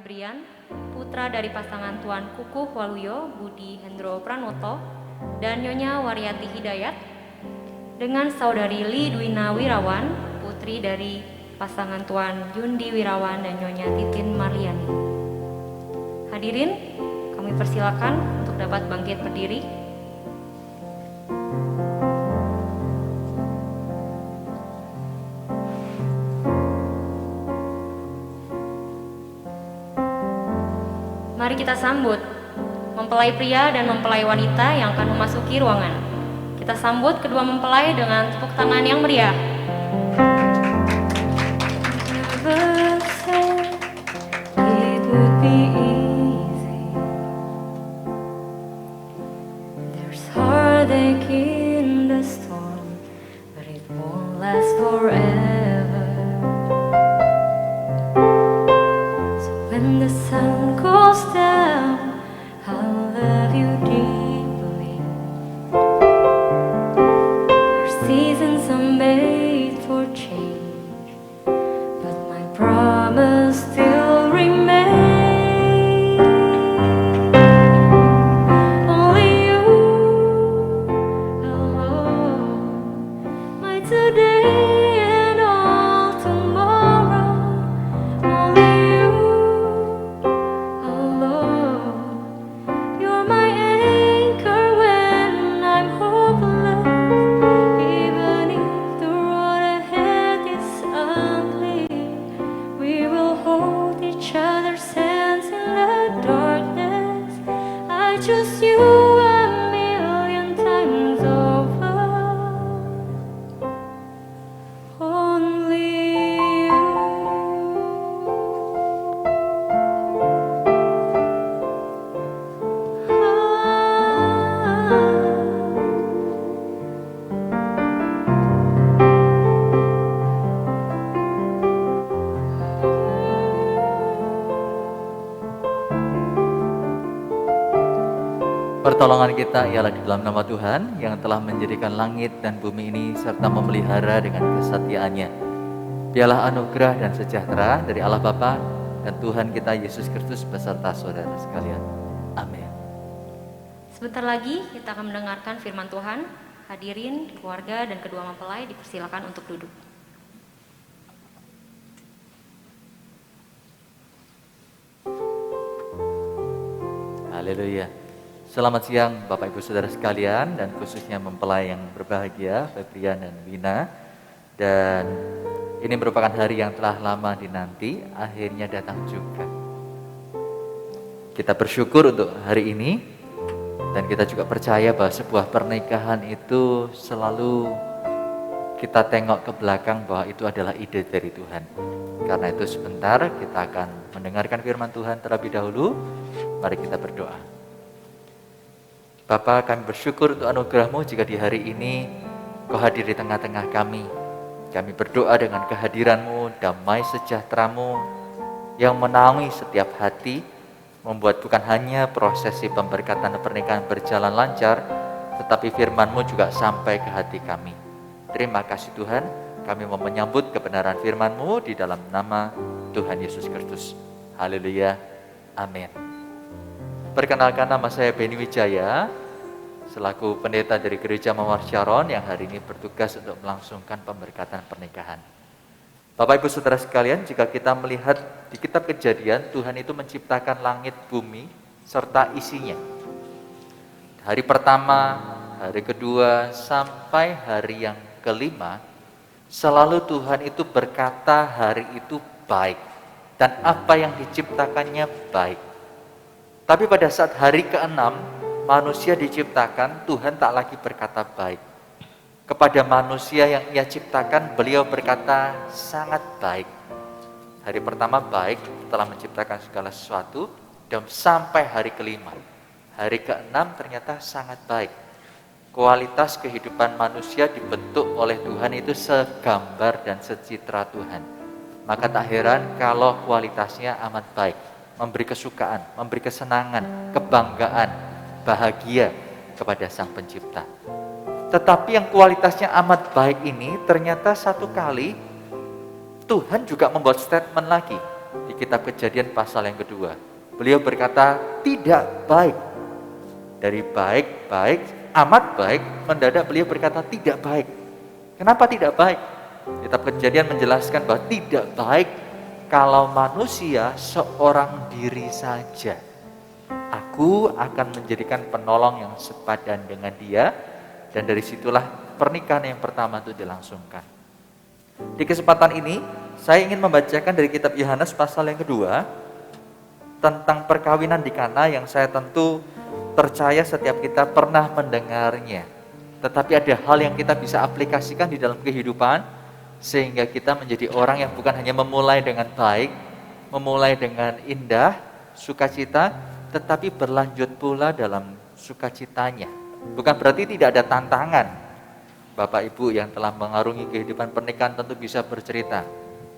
Febrian, putra dari pasangan Tuan Kukuh Waluyo, Budi Hendro Pranoto, dan Nyonya Waryati Hidayat, dengan Saudari Lidwina Wirawan, putri dari pasangan Tuan Yundi Wirawan dan Nyonya Titin Marliani. Hadirin, kami persilakan untuk dapat bangkit berdiri. Mari kita sambut mempelai pria dan mempelai wanita yang akan memasuki ruangan. Kita sambut kedua mempelai dengan tepuk tangan yang meriah. When the sun goes down, I'll love you deeply. Our seasons are made for change, but my promise still remains. Only you alone, my today and all tomorrow. Only you alone, you're my anchor when I'm hopeless. Even if the road ahead is unclear, we will hold each other's hands in the darkness. I choose you a million times over. Only you. Pertolongan kita ialah di dalam nama Tuhan yang telah menjadikan langit dan bumi ini serta memelihara dengan kesetiaannya. Biarlah anugerah dan sejahtera dari Allah Bapa dan Tuhan kita Yesus Kristus beserta saudara sekalian. Amin. Sebentar lagi kita akan mendengarkan firman Tuhan. Hadirin, keluarga dan kedua mempelai dipersilakan untuk duduk. Haleluya. Selamat siang Bapak Ibu Saudara sekalian dan khususnya mempelai yang berbahagia, Febrian dan Wina. Dan ini merupakan hari yang telah lama dinanti, akhirnya datang juga. Kita bersyukur untuk hari ini dan kita juga percaya bahwa sebuah pernikahan itu selalu kita tengok ke belakang bahwa itu adalah ide dari Tuhan. Karena itu sebentar kita akan mendengarkan firman Tuhan terlebih dahulu. Mari kita berdoa. Bapa, kami bersyukur untuk anugerah-Mu jika di hari ini Kau hadir di tengah-tengah kami. Kami berdoa dengan kehadiran-Mu, damai sejahtera-Mu yang menaungi setiap hati, membuat bukan hanya prosesi pemberkatan pernikahan berjalan lancar, tetapi firman-Mu juga sampai ke hati kami. Terima kasih Tuhan, kami mau menyambut kebenaran firman-Mu di dalam nama Tuhan Yesus Kristus. Haleluya, amin. Perkenalkan, nama saya Beni Wijaya, selaku pendeta dari Gereja Mawar Sharon yang hari ini bertugas untuk melangsungkan pemberkatan pernikahan. Bapak Ibu Saudara sekalian, jika kita melihat di kitab Kejadian, Tuhan itu menciptakan langit, bumi, serta isinya. Hari pertama, hari kedua, sampai hari yang kelima, selalu Tuhan itu berkata hari itu baik, dan apa yang diciptakannya baik. Tapi pada saat hari ke-6, manusia diciptakan, Tuhan tak lagi berkata baik. Kepada manusia yang Ia ciptakan, beliau berkata sangat baik. Hari pertama baik, setelah menciptakan segala sesuatu, dan sampai hari kelima. Hari ke-6 ternyata sangat baik. Kualitas kehidupan manusia dibentuk oleh Tuhan itu segambar dan secitra Tuhan. Maka tak heran kalau kualitasnya amat baik. Memberi kesukaan, memberi kesenangan, kebanggaan, bahagia kepada Sang Pencipta. Tetapi yang kualitasnya amat baik ini ternyata satu kali Tuhan juga membuat statement lagi. di kitab Kejadian pasal yang kedua. Beliau berkata, tidak baik. Dari baik, amat baik, mendadak beliau berkata tidak baik. Kenapa tidak baik? Kitab Kejadian menjelaskan bahwa tidak baik kalau manusia seorang diri saja. Aku akan menjadikan penolong yang sepadan dengan dia, dan dari situlah pernikahan yang pertama itu dilangsungkan. Di kesempatan ini, saya ingin membacakan dari kitab Yohanes pasal yang kedua, tentang perkawinan di Kana yang saya tentu percaya setiap kita pernah mendengarnya. Tetapi ada hal yang kita bisa aplikasikan di dalam kehidupan, sehingga kita menjadi orang yang bukan hanya memulai dengan baik, memulai dengan indah, sukacita, tetapi berlanjut pula dalam sukacitanya. Bukan berarti tidak ada tantangan. Bapak Ibu yang telah mengarungi kehidupan pernikahan tentu bisa bercerita.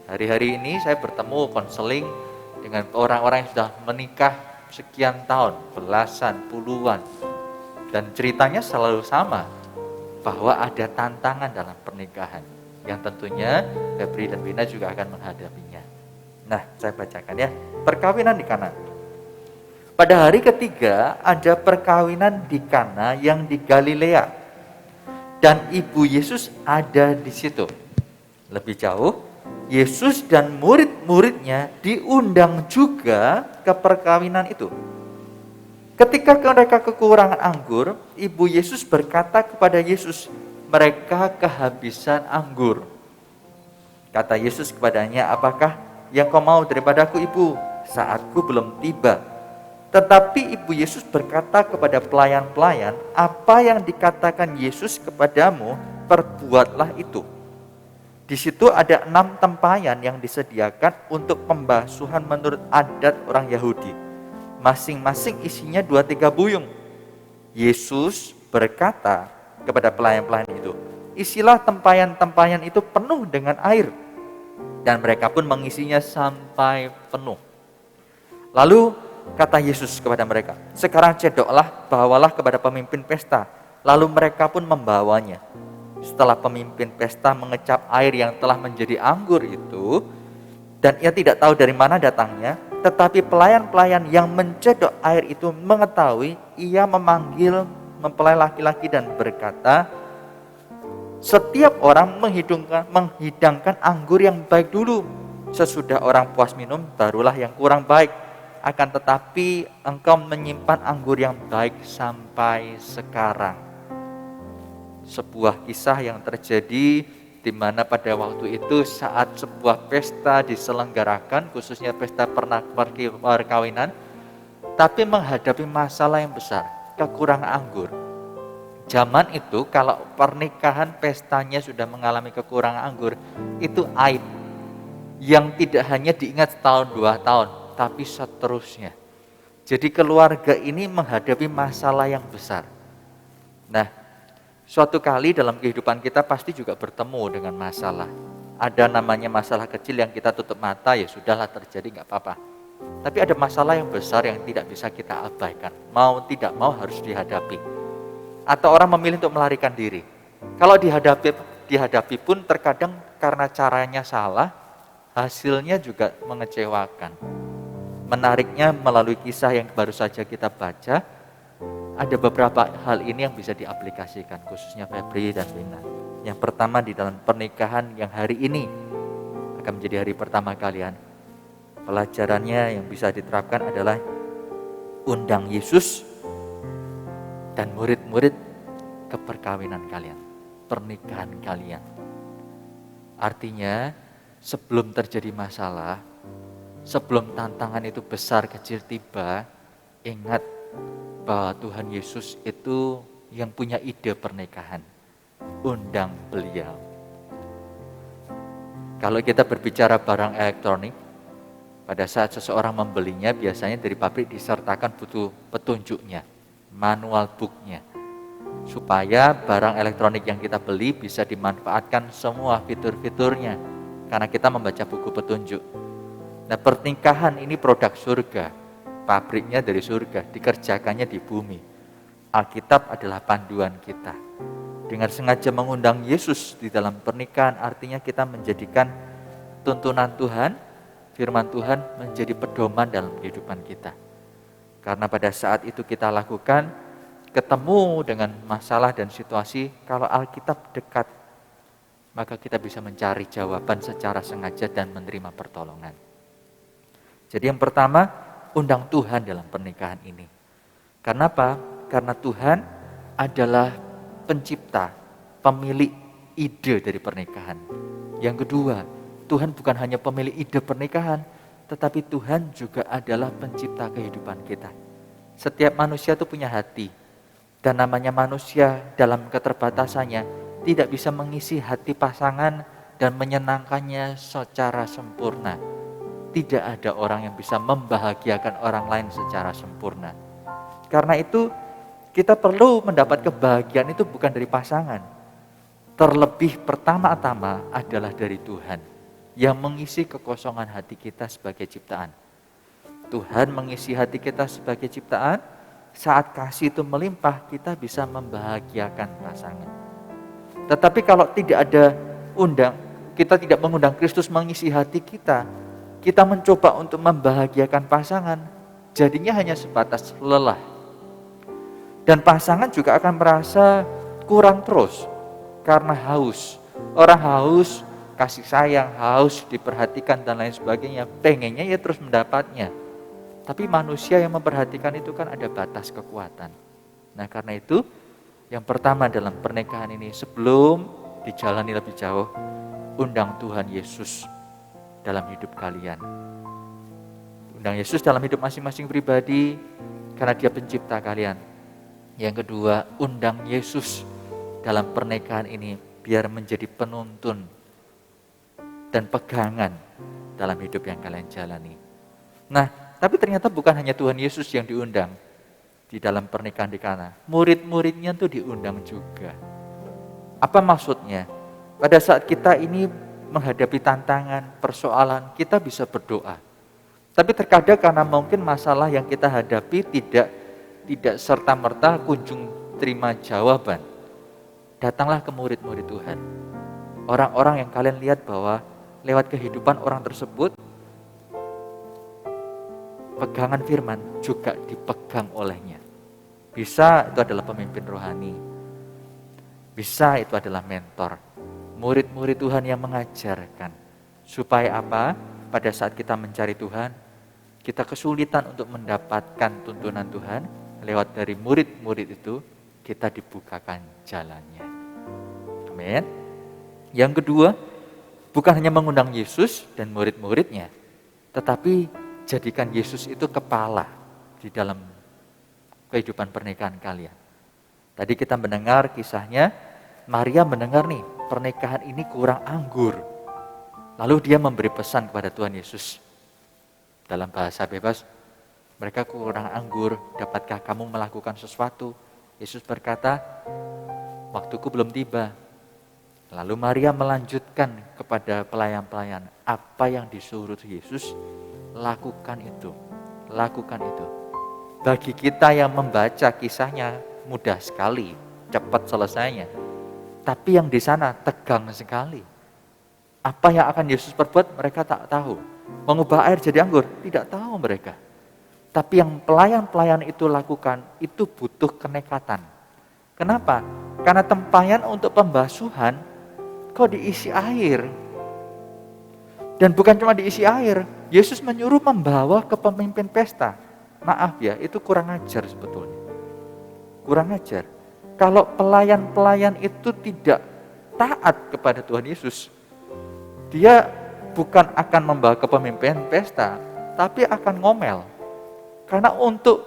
Hari-hari ini saya bertemu konseling dengan orang-orang yang sudah menikah sekian tahun, belasan, puluhan. Dan ceritanya selalu sama, bahwa ada tantangan dalam pernikahan, yang tentunya Febri dan Wina juga akan menghadapinya. Nah, saya bacakan ya, perkawinan di Kana. Pada hari ketiga ada perkawinan di Kana yang di Galilea, dan ibu Yesus ada di situ. Lebih jauh, Yesus dan murid-muridnya diundang juga ke perkawinan itu. Ketika mereka kekurangan anggur, ibu Yesus berkata kepada Yesus, mereka kehabisan anggur. Kata Yesus kepadanya, apakah yang kau mau daripadaku, ibu? Saatku belum tiba. Tetapi ibu Yesus berkata kepada pelayan-pelayan, apa yang dikatakan Yesus kepadamu, perbuatlah itu. Di situ ada 6 tempayan yang disediakan untuk pembasuhan menurut adat orang Yahudi. Masing-masing isinya 2-3 buyung. Yesus berkata kepada pelayan-pelayan itu, isilah tempayan-tempayan itu penuh dengan air. Dan mereka pun mengisinya sampai penuh. Lalu kata Yesus kepada mereka, sekarang cedoklah, bawalah kepada pemimpin pesta. Lalu mereka pun membawanya. Setelah pemimpin pesta mengecap air yang telah menjadi anggur itu, dan ia tidak tahu dari mana datangnya, tetapi pelayan-pelayan yang mencedok air itu mengetahui, ia memanggil mempelai laki-laki dan berkata, setiap orang menghidangkan anggur yang baik dulu. Sesudah orang puas minum, barulah yang kurang baik. Akan tetapi engkau menyimpan anggur yang baik sampai sekarang. Sebuah kisah yang terjadi di mana pada waktu itu saat sebuah pesta diselenggarakan, khususnya pesta perkawinan, tapi menghadapi masalah yang besar, kekurangan anggur. Zaman itu kalau pernikahan pestanya sudah mengalami kekurangan anggur, itu aib yang tidak hanya diingat setahun 2 tahun, tapi seterusnya. Jadi keluarga ini menghadapi masalah yang besar. Nah, suatu kali dalam kehidupan kita pasti juga bertemu dengan masalah. Ada namanya masalah kecil yang kita tutup mata, ya sudahlah terjadi, gak apa-apa. Tapi ada masalah yang besar yang tidak bisa kita abaikan. Mau tidak mau harus dihadapi. Atau orang memilih untuk melarikan diri. Kalau dihadapi pun terkadang karena caranya salah, hasilnya juga mengecewakan. Menariknya melalui kisah yang baru saja kita baca, ada beberapa hal ini yang bisa diaplikasikan, khususnya Febri dan Wina. Yang pertama, di dalam pernikahan yang hari ini akan menjadi hari pertama kalian, pelajarannya yang bisa diterapkan adalah undang Yesus dan murid-murid ke perkawinan kalian, pernikahan kalian. Artinya, sebelum terjadi masalah, sebelum tantangan itu besar kecil tiba, ingat bahwa Tuhan Yesus itu yang punya ide pernikahan. Undang beliau. Kalau kita berbicara barang elektronik, pada saat seseorang membelinya biasanya dari pabrik disertakan butuh petunjuknya, manual booknya, supaya barang elektronik yang kita beli bisa dimanfaatkan semua fitur-fiturnya, karena kita membaca buku petunjuk. Nah, pernikahan ini produk surga. Pabriknya dari surga, dikerjakannya di bumi. Alkitab adalah panduan kita. Dengan sengaja mengundang Yesus di dalam pernikahan, artinya kita menjadikan tuntunan Tuhan firman Tuhan menjadi pedoman dalam kehidupan kita. Karena pada saat itu kita lakukan, ketemu dengan masalah dan situasi, kalau Alkitab dekat, maka kita bisa mencari jawaban secara sengaja dan menerima pertolongan. Jadi yang pertama, undang Tuhan dalam pernikahan ini. Karena apa? Karena Tuhan adalah pencipta, pemilik ide dari pernikahan. Yang kedua, Tuhan bukan hanya pemilik ide pernikahan, tetapi Tuhan juga adalah pencipta kehidupan kita. Setiap manusia itu punya hati. Dan namanya manusia dalam keterbatasannya tidak bisa mengisi hati pasangan dan menyenangkannya secara sempurna. Tidak ada orang yang bisa membahagiakan orang lain secara sempurna. Karena itu kita perlu mendapat kebahagiaan itu bukan dari pasangan. Terlebih pertama-tama adalah dari Tuhan yang mengisi kekosongan hati kita sebagai ciptaan. Tuhan mengisi hati kita sebagai ciptaan, saat kasih itu melimpah kita bisa membahagiakan pasangan. Tetapi kalau tidak ada kita tidak mengundang Kristus mengisi hati kita mencoba untuk membahagiakan pasangan, jadinya hanya sebatas lelah. Dan pasangan juga akan merasa kurang terus karena haus. Orang haus kasih sayang, haus diperhatikan dan lain sebagainya, pengennya ya terus mendapatnya. Tapi manusia yang memperhatikan itu kan ada batas kekuatan. Nah karena itu yang pertama dalam pernikahan ini sebelum dijalani lebih jauh, undang Tuhan Yesus dalam hidup kalian. Undang Yesus dalam hidup masing-masing pribadi karena Dia pencipta kalian. Yang kedua, undang Yesus dalam pernikahan ini biar menjadi penuntun dan pegangan dalam hidup yang kalian jalani. Nah, tapi ternyata bukan hanya Tuhan Yesus yang diundang di dalam pernikahan di Kana. Murid-muridnya tuh diundang juga. Apa maksudnya? Pada saat kita ini menghadapi tantangan, persoalan, kita bisa berdoa. Tapi terkadang karena mungkin masalah yang kita hadapi tidak serta-merta kunjung terima jawaban. Datanglah ke murid-murid Tuhan. Orang-orang yang kalian lihat bahwa lewat kehidupan orang tersebut, pegangan firman juga dipegang olehnya. Bisa itu adalah pemimpin rohani. Bisa itu adalah mentor. Murid-murid Tuhan yang mengajarkan. Supaya apa? Pada saat kita mencari Tuhan, kita kesulitan untuk mendapatkan tuntunan Tuhan, lewat dari murid-murid itu, kita dibukakan jalannya. Amin. Yang kedua, bukan hanya mengundang Yesus dan murid-muridnya, tetapi jadikan Yesus itu kepala di dalam kehidupan pernikahan kalian. Tadi kita mendengar kisahnya, Maria mendengar nih, pernikahan ini kurang anggur. Lalu dia memberi pesan kepada Tuhan Yesus. Dalam bahasa bebas, mereka kurang anggur, dapatkah kamu melakukan sesuatu? Yesus berkata, waktuku belum tiba. Lalu Maria melanjutkan kepada pelayan-pelayan, apa yang disuruh Yesus, lakukan itu. Bagi kita yang membaca kisahnya mudah sekali, cepat selesainya. Tapi yang di sana tegang sekali. Apa yang akan Yesus perbuat mereka tak tahu. Mengubah air jadi anggur, tidak tahu mereka. Tapi yang pelayan-pelayan itu lakukan, itu butuh kenekatan. Kenapa? Karena tempayan untuk pembasuhan kok diisi air. Dan bukan cuma diisi air, Yesus menyuruh membawa ke pemimpin pesta. Maaf ya, itu kurang ajar sebetulnya. Kurang ajar. Kalau pelayan-pelayan itu tidak taat kepada Tuhan Yesus, dia bukan akan membawa ke pemimpin pesta, tapi akan ngomel. Karena untuk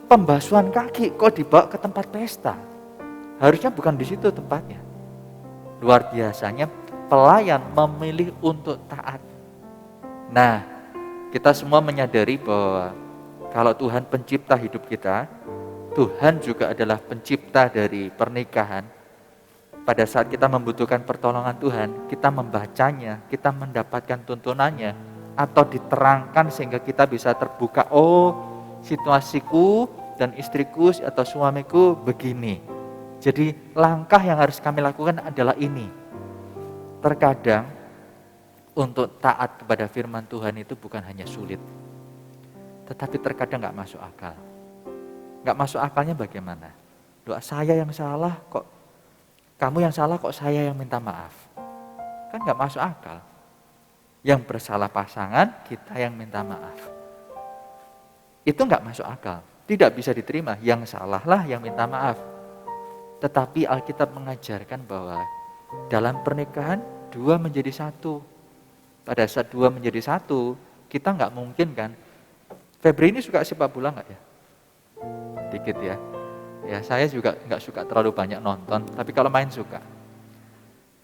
pembasuhan kaki kok dibawa ke tempat pesta. Harusnya bukan di situ tempatnya. Luar biasanya pelayan memilih untuk taat. Nah, kita semua menyadari bahwa kalau Tuhan pencipta hidup kita, Tuhan juga adalah pencipta dari pernikahan. Pada saat kita membutuhkan pertolongan Tuhan, kita membacanya, kita mendapatkan tuntunannya, atau diterangkan sehingga kita bisa terbuka, oh situasiku dan istriku atau suamiku begini. Jadi langkah yang harus kami lakukan adalah ini. Terkadang untuk taat kepada firman Tuhan itu bukan hanya sulit, tetapi terkadang gak masuk akal. Gak masuk akalnya bagaimana? Doa saya yang salah kok, kamu yang salah kok saya yang minta maaf. Kan gak masuk akal. Yang bersalah pasangan, kita yang minta maaf. Itu gak masuk akal. Tidak bisa diterima, yang salahlah yang minta maaf. Tetapi Alkitab mengajarkan bahwa dalam pernikahan dua menjadi satu. Pada saat dua menjadi satu, kita nggak mungkin kan. Febri ini suka sepak bola nggak ya? Dikit ya. Ya saya juga nggak suka terlalu banyak nonton, tapi kalau main suka.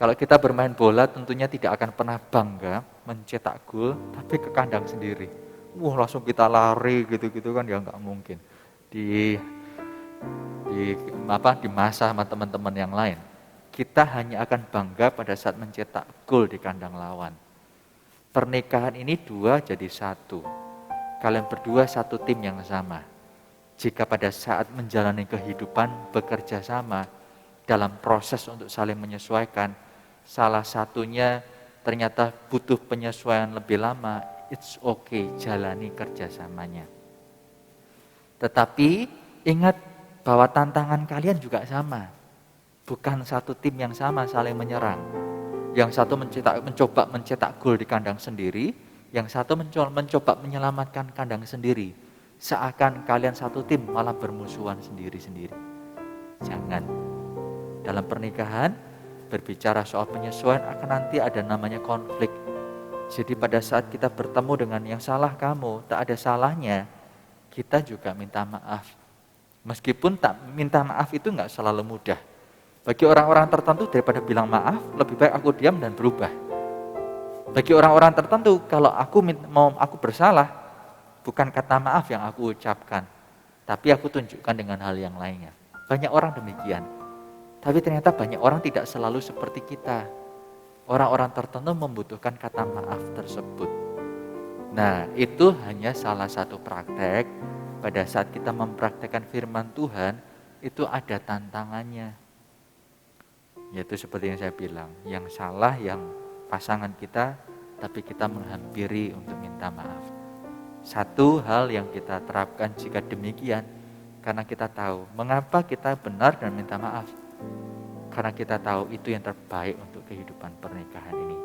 Kalau kita bermain bola tentunya tidak akan pernah bangga mencetak gol, tapi ke kandang sendiri. Wah langsung kita lari gitu-gitu kan ya nggak mungkin. Di masa sama teman-teman yang lain. Kita hanya akan bangga pada saat mencetak gol di kandang lawan. Pernikahan ini dua jadi satu. Kalian berdua satu tim yang sama. Jika pada saat menjalani kehidupan bekerja sama dalam proses untuk saling menyesuaikan, salah satunya ternyata butuh penyesuaian lebih lama, it's okay, jalani kerjasamanya. Tetapi ingat bahwa tantangan kalian juga sama. Bukan satu tim yang sama saling menyerang. Yang satu mencoba mencetak gol di kandang sendiri, yang satu mencoba menyelamatkan kandang sendiri. Seakan kalian satu tim malah bermusuhan sendiri-sendiri. Jangan. Dalam pernikahan berbicara soal penyesuaian akan nanti ada namanya konflik. Jadi pada saat kita bertemu dengan yang salah kamu, tak ada salahnya kita juga minta maaf. Meskipun tak minta maaf itu nggak selalu mudah. Bagi orang-orang tertentu daripada bilang maaf, lebih baik aku diam dan berubah. Bagi orang-orang tertentu, kalau aku bersalah, bukan kata maaf yang aku ucapkan, tapi aku tunjukkan dengan hal yang lainnya. Banyak orang demikian. Tapi ternyata banyak orang tidak selalu seperti kita. Orang-orang tertentu membutuhkan kata maaf tersebut. Nah, itu hanya salah satu praktek. Pada saat kita mempraktekkan firman Tuhan, itu ada tantangannya. Yaitu seperti yang saya bilang, yang salah yang pasangan kita, tapi kita menghampiri untuk minta maaf. Satu hal yang kita terapkan jika demikian, karena kita tahu mengapa kita benar dan minta maaf. Karena kita tahu itu yang terbaik untuk kehidupan pernikahan ini.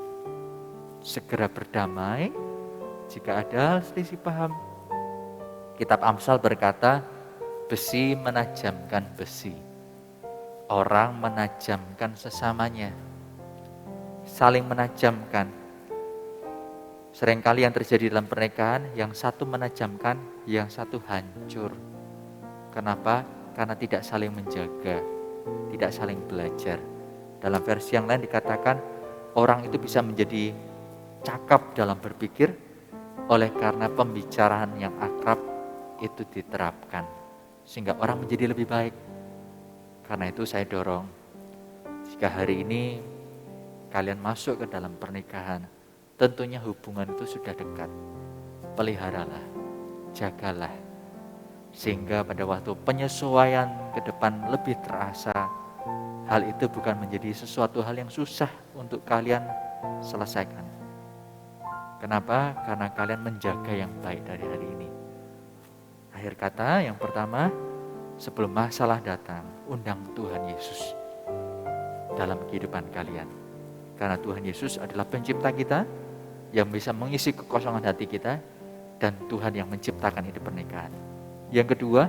Segera berdamai, jika ada selisih paham. Kitab Amsal berkata, besi menajamkan besi. Orang menajamkan sesamanya. Saling menajamkan. Seringkali yang terjadi dalam pernikahan, yang satu menajamkan, yang satu hancur. Kenapa? Karena tidak saling menjaga, tidak saling belajar. Dalam versi yang lain dikatakan, orang itu bisa menjadi cakap dalam berpikir, oleh karena pembicaraan yang akrab itu diterapkan. Sehingga orang menjadi lebih baik. Karena itu saya dorong, jika hari ini kalian masuk ke dalam pernikahan, tentunya hubungan itu sudah dekat. Peliharalah, jagalah. Sehingga pada waktu penyesuaian ke depan lebih terasa, hal itu bukan menjadi sesuatu hal yang susah untuk kalian selesaikan. Kenapa? Karena kalian menjaga yang baik dari hari ini. Akhir kata yang pertama, sebelum masalah datang, undang Tuhan Yesus dalam kehidupan kalian. Karena Tuhan Yesus adalah pencipta kita, yang bisa mengisi kekosongan hati kita, dan Tuhan yang menciptakan hidup pernikahan. Yang kedua,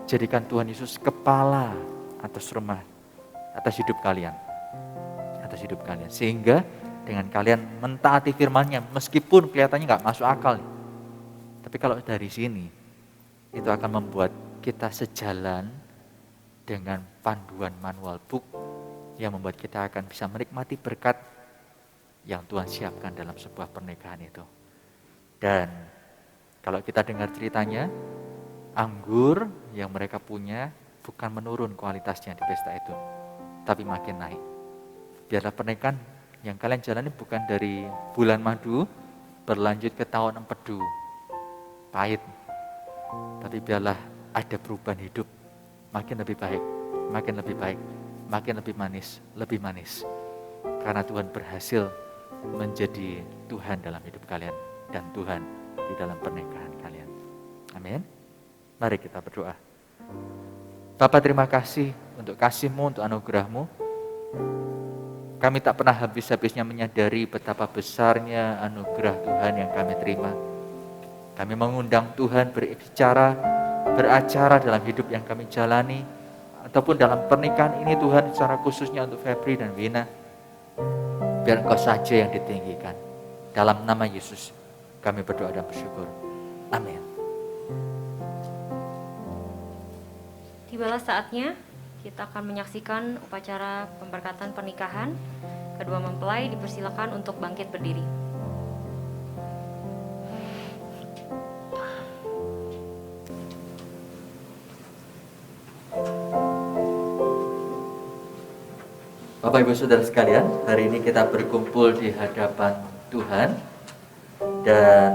jadikan Tuhan Yesus kepala atas rumah, atas hidup kalian. Atas hidup kalian. Sehingga dengan kalian mentaati firman-Nya, meskipun kelihatannya gak masuk akal. Tapi kalau dari sini, itu akan membuat kita sejalan dengan panduan manual book yang membuat kita akan bisa menikmati berkat yang Tuhan siapkan dalam sebuah pernikahan itu. Dan kalau kita dengar ceritanya, anggur yang mereka punya bukan menurun kualitasnya di pesta itu, tapi makin naik. Biarlah pernikahan yang kalian jalani bukan dari bulan madu berlanjut ke tahun empedu, pahit, tapi biarlah ada perubahan hidup, makin lebih baik, makin lebih baik, makin lebih manis, lebih manis. Karena Tuhan berhasil menjadi Tuhan dalam hidup kalian dan Tuhan di dalam pernikahan kalian. Amin. Mari kita berdoa. Bapa, terima kasih untuk kasih-Mu, untuk anugerah-Mu. Kami tak pernah habis-habisnya menyadari betapa besarnya anugerah Tuhan yang kami terima. Kami mengundang Tuhan beracara dalam hidup yang kami jalani, ataupun dalam pernikahan ini Tuhan, secara khususnya untuk Febri dan Wina. Biar Engkau saja yang ditinggikan. Dalam nama Yesus kami berdoa dan bersyukur. Amin. Tibalah saatnya kita akan menyaksikan upacara pemberkatan pernikahan. Kedua mempelai dipersilakan untuk bangkit berdiri. Bapak Ibu Saudara sekalian, hari ini kita berkumpul di hadapan Tuhan dan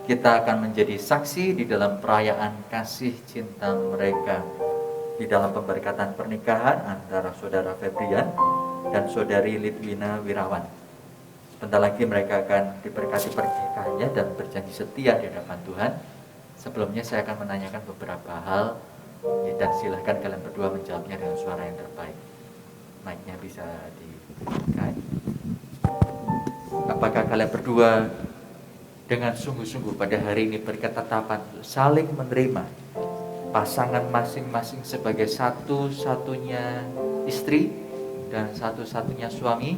kita akan menjadi saksi di dalam perayaan kasih cinta mereka di dalam pemberkatan pernikahan antara Saudara Febrian dan Saudari Lidwina Wirawan. Sebentar lagi mereka akan diberkati pernikahannya dan berjanji setia di hadapan Tuhan. Sebelumnya saya akan menanyakan beberapa hal dan silahkan kalian berdua menjawabnya dengan suara yang terbaik. Mic-nya bisa dibuka. Apakah kalian berdua dengan sungguh-sungguh pada hari ini berketetapan untuk saling menerima pasangan masing-masing sebagai satu-satunya istri dan satu-satunya suami,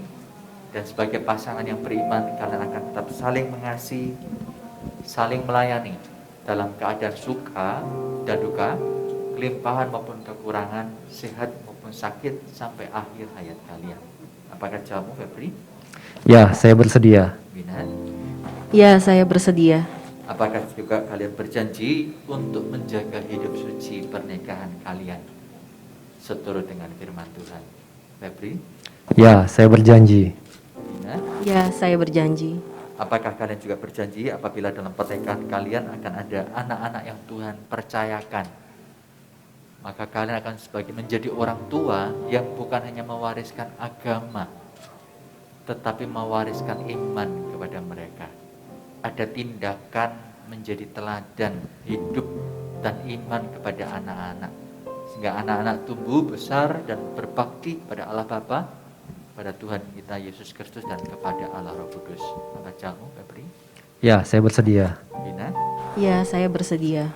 dan sebagai pasangan yang beriman kalian akan tetap saling mengasihi, saling melayani dalam keadaan suka dan duka, kelimpahan maupun kekurangan, sehat maupun sakit sampai akhir hayat kalian. Apakah jawabmu, Febri? Ya, saya bersedia. Wina? Ya, saya bersedia. Apakah juga kalian berjanji untuk menjaga hidup suci pernikahan kalian seturut dengan firman Tuhan? Febri? Ya, saya berjanji. Wina? Ya, saya berjanji. Apakah kalian juga berjanji apabila dalam pernikahan kalian akan ada anak-anak yang Tuhan percayakan, maka kalian akan sebagai menjadi orang tua yang bukan hanya mewariskan agama, tetapi mewariskan iman kepada mereka. Ada tindakan menjadi teladan hidup dan iman kepada anak-anak, sehingga anak-anak tumbuh besar dan berbakti kepada Allah Bapa, pada Tuhan kita Yesus Kristus, dan kepada Allah Roh Kudus. Maka jawabmu, Febri? Ya, saya bersedia. Bina? Ya, saya bersedia.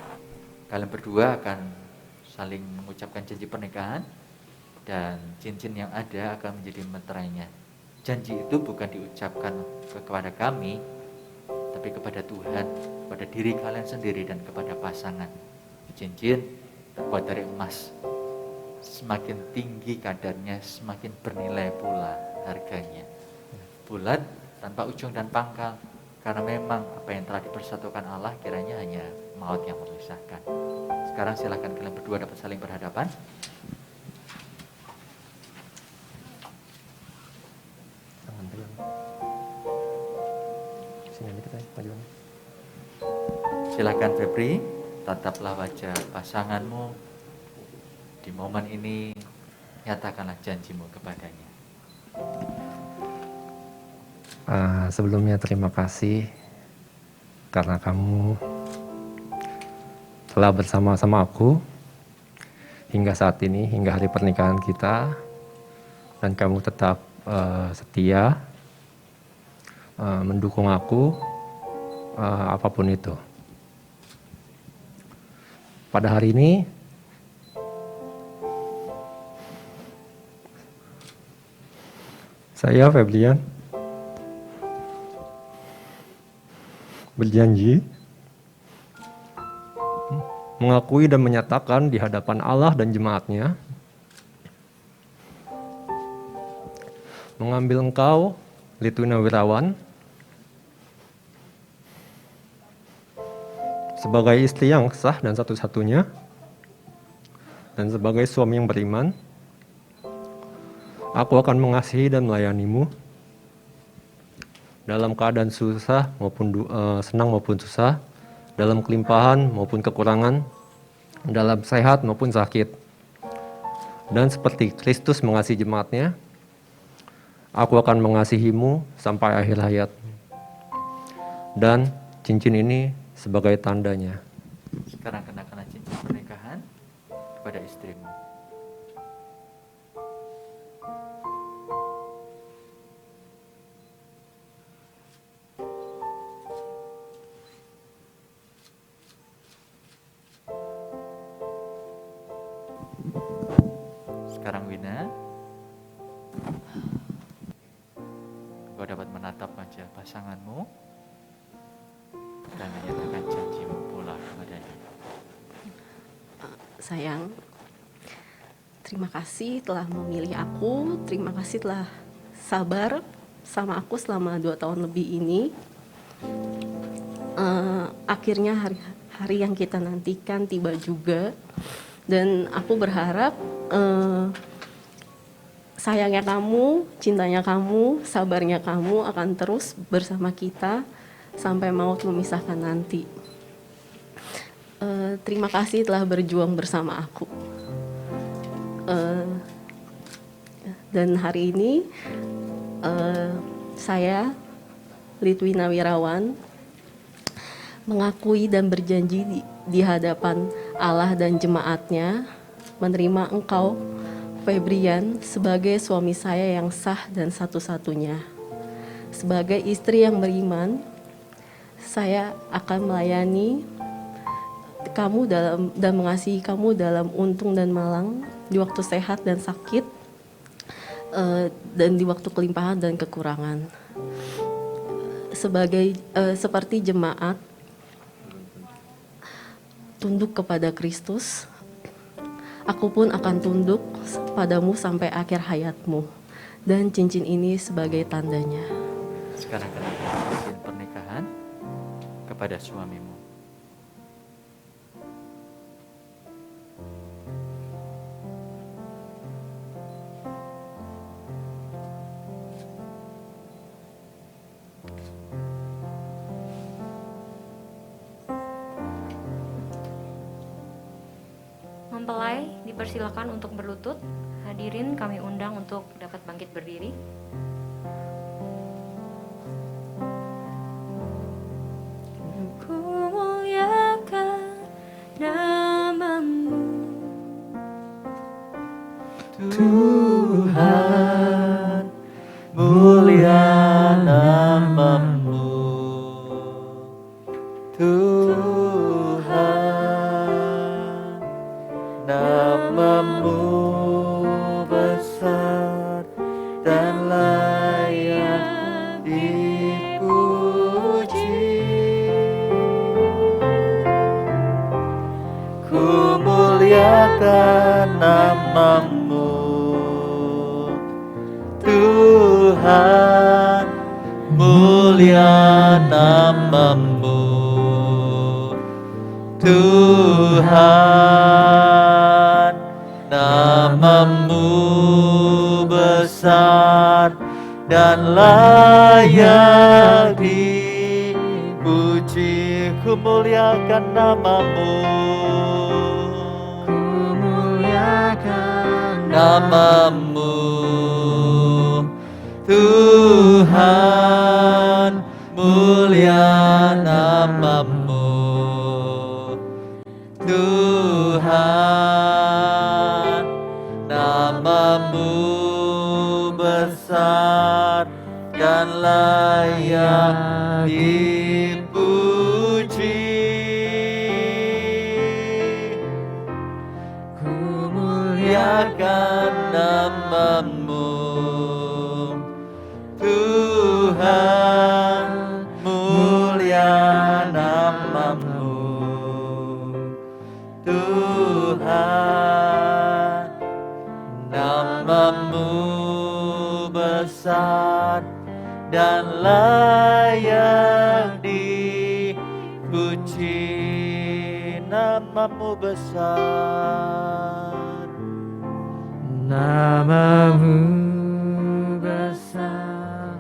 Kalian berdua akan saling mengucapkan janji pernikahan, dan cincin yang ada akan menjadi meterainya. Janji itu bukan diucapkan kepada kami, tapi kepada Tuhan, kepada diri kalian sendiri dan kepada pasangan. Cincin terbuat dari emas. Semakin tinggi kadarnya, semakin bernilai pula harganya. Bulat, tanpa ujung dan pangkal, karena memang apa yang telah dipersatukan Allah kiranya hanya maut yang memisahkan. Sekarang silakan kalian berdua dapat saling berhadapan. Silakan Febri, tataplah wajah pasanganmu. Di momen ini nyatakanlah janjimu kepadanya. Sebelumnya terima kasih karena kamu telah bersama-sama aku hingga saat ini, hingga hari pernikahan kita, dan kamu tetap setia mendukung aku apapun itu. Pada hari ini saya, Febrian, berjanji mengakui dan menyatakan di hadapan Allah dan jemaatnya, mengambil engkau, Lidwina Wirawan, sebagai istri yang sah dan satu-satunya, dan sebagai suami yang beriman. Aku akan mengasihi dan melayanimu dalam keadaan susah maupun senang maupun susah, dalam kelimpahan maupun kekurangan, dalam sehat maupun sakit. Dan seperti Kristus mengasihi jemaatnya, Aku akan mengasihimu sampai akhir hayat. Dan cincin ini sebagai tandanya. Sekarang kenakanlah cincin pernikahan kepada istrimu. Sekarang Wina, kau dapat menatap wajah pasanganmu dan menyatakan janjimu pula kepadanya. Sayang, terima kasih telah memilih aku, terima kasih telah sabar sama aku selama 2 tahun lebih ini. Akhirnya hari yang kita nantikan tiba juga, dan aku berharap sayangnya kamu, cintanya kamu, sabarnya kamu akan terus bersama kita sampai maut memisahkan nanti. Terima kasih telah berjuang bersama aku. Dan hari ini saya, Litwina Wirawan, mengakui dan berjanji di hadapan Allah dan jemaatnya menerima engkau, Febrian, sebagai suami saya yang sah dan satu-satunya. Sebagai istri yang beriman, saya akan melayani kamu dan mengasihi kamu dalam untung dan malang, di waktu sehat dan sakit, dan di waktu kelimpahan dan kekurangan. Seperti jemaat tunduk kepada Kristus, aku pun akan tunduk padamu sampai akhir hayatmu, dan cincin ini sebagai tandanya. Sekarang kenakan cincin pernikahan kepada suamimu. Mempelai dipersilakan untuk berlutut. Hadirin kami undang untuk dapat bangkit berdiri. Ku muliakan namamu, Tuhan, mulia namamu. Tuhan, namamu besar dan layak dipuji. Ku muliakan namamu, Tuhan, mulia namamu. Tuhan, namamu besar dan layak dipuji. Ku muliakan namamu, namamu. Tuhan, mulia namamu. Tuhan, namamu besar dan layak dipuji. Ku muliakan namamu, Tuhan, mulia namamu. Tuhan, namamu besar dan layak dipuji. Namamu besar, Namamu besar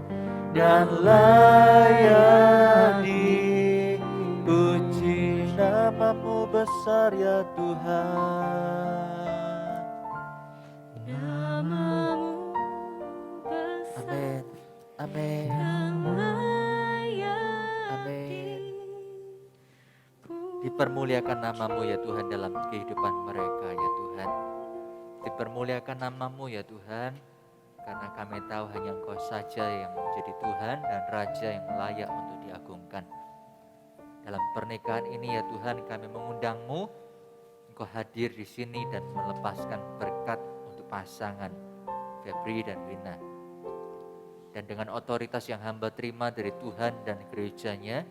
dan layak dipuji. Namamu besar ya Tuhan. namamu besar. Amin. Amin. Amin. Dipermuliakan namamu ya Tuhan dalam kehidupan mereka ya Tuhan. Dipermuliakan namamu ya Tuhan, karena kami tahu hanya Engkau saja yang menjadi Tuhan dan Raja yang layak untuk diagungkan. Dalam pernikahan ini ya Tuhan, kami mengundang-Mu, Engkau hadir di sini dan melepaskan berkat untuk pasangan Febri dan Wina. Dan dengan otoritas yang hamba terima dari Tuhan dan gerejanya,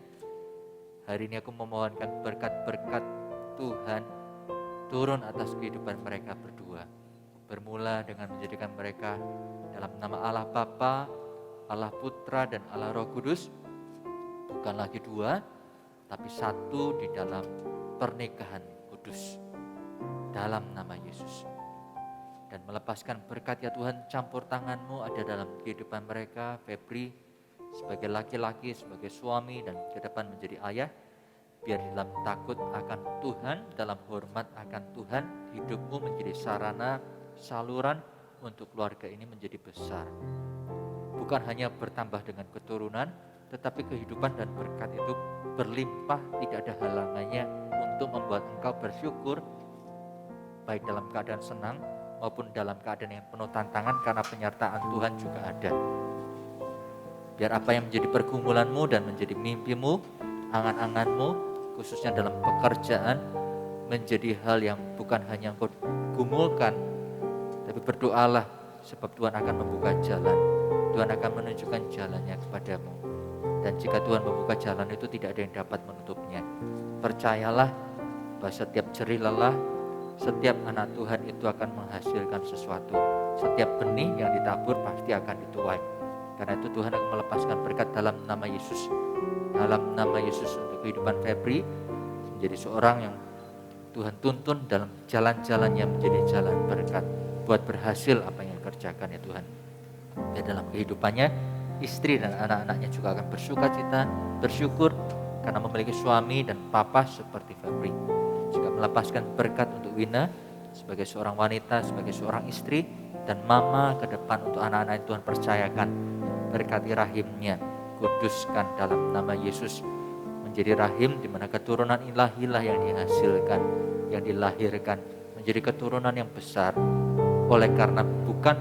hari ini aku memohonkan berkat-berkat Tuhan turun atas kehidupan mereka berdua. Bermula dengan menjadikan mereka dalam nama Allah Bapa, Allah Putra, dan Allah Roh Kudus, bukan lagi dua, tapi satu di dalam pernikahan kudus. Dalam nama Yesus. Dan melepaskan berkat ya Tuhan, campur tangan-Mu ada dalam kehidupan mereka, Febri sebagai laki-laki, sebagai suami, dan ke depan menjadi ayah. Biar dalam takut akan Tuhan, dalam hormat akan Tuhan, hidup-Mu menjadi sarana, saluran untuk keluarga ini menjadi besar. Bukan hanya bertambah dengan keturunan, tetapi kehidupan dan berkat itu berlimpah, tidak ada halangannya untuk membuat engkau bersyukur, baik dalam keadaan senang maupun dalam keadaan yang penuh tantangan, karena penyertaan Tuhan juga ada. Biar apa yang menjadi pergumulanmu dan menjadi mimpimu, angan-anganmu, khususnya dalam pekerjaan, menjadi hal yang bukan hanya engkau gumulkan, tapi berdoalah, sebab Tuhan akan membuka jalan. Tuhan akan menunjukkan jalannya kepadamu. Dan jika Tuhan membuka jalan itu, tidak ada yang dapat menutupnya. Percayalah bahwa setiap jerih lelah, setiap anak Tuhan itu akan menghasilkan sesuatu. Setiap benih yang ditabur pasti akan dituai. Karena itu Tuhan akan melepaskan berkat dalam nama Yesus. Dalam nama Yesus untuk kehidupan Febri, menjadi seorang yang Tuhan tuntun dalam jalan-jalannya menjadi jalan berkat. Buat berhasil apa yang dikerjakan ya Tuhan. Dan dalam kehidupannya, istri dan anak-anaknya juga akan bersukacita, bersyukur karena memiliki suami dan papa seperti Febri. Juga melepaskan berkat untuk Wina sebagai seorang wanita, sebagai seorang istri, dan mama ke depan untuk anak-anak yang Tuhan percayakan. Berkati rahimnya, kuduskan dalam nama Yesus, menjadi rahim di mana keturunan ilahilah yang dihasilkan, yang dilahirkan, menjadi keturunan yang besar. Oleh karena bukan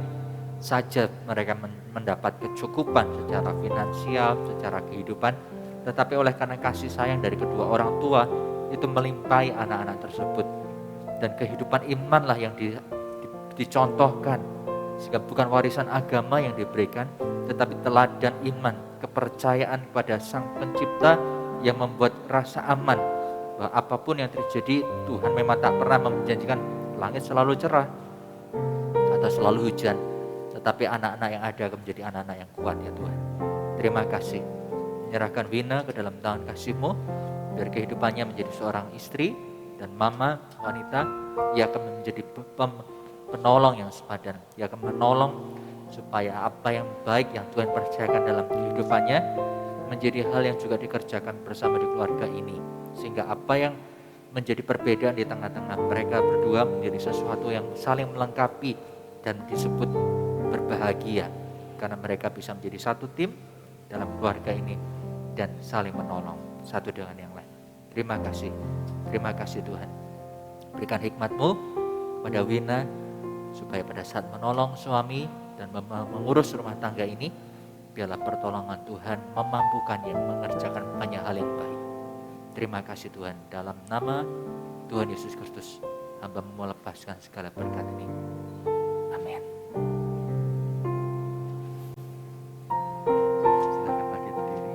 saja mereka mendapat kecukupan secara finansial, secara kehidupan, tetapi oleh karena kasih sayang dari kedua orang tua, itu melimpahi anak-anak tersebut. Dan kehidupan imanlah yang dicontohkan, sehingga bukan warisan agama yang diberikan, tetapi teladan iman, kepercayaan kepada Sang Pencipta yang membuat rasa aman bahwa apapun yang terjadi, Tuhan memang tak pernah menjanjikan langit selalu cerah atau selalu hujan, tetapi anak-anak yang ada akan menjadi anak-anak yang kuat ya Tuhan. Terima kasih. Menyerahkan Wina ke dalam tangan kasih-Mu, biar kehidupannya menjadi seorang istri dan mama wanita yang akan menjadi penolong yang sepadan. Ia akan menolong supaya apa yang baik yang Tuhan percayakan dalam kehidupannya menjadi hal yang juga dikerjakan bersama di keluarga ini. Sehingga apa yang menjadi perbedaan di tengah-tengah mereka berdua menjadi sesuatu yang saling melengkapi dan disebut berbahagia. Karena mereka bisa menjadi satu tim dalam keluarga ini dan saling menolong satu dengan yang lain. Terima kasih Tuhan. Berikan hikmat-Mu pada Wina supaya pada saat menolong suami dan mengurus rumah tangga ini, biarlah pertolongan Tuhan memampukannya mengerjakan banyak hal yang baik. Terima kasih Tuhan, dalam nama Tuhan Yesus Kristus hamba melepaskan segala berkat ini. Amin. Silakan bangkit berdiri.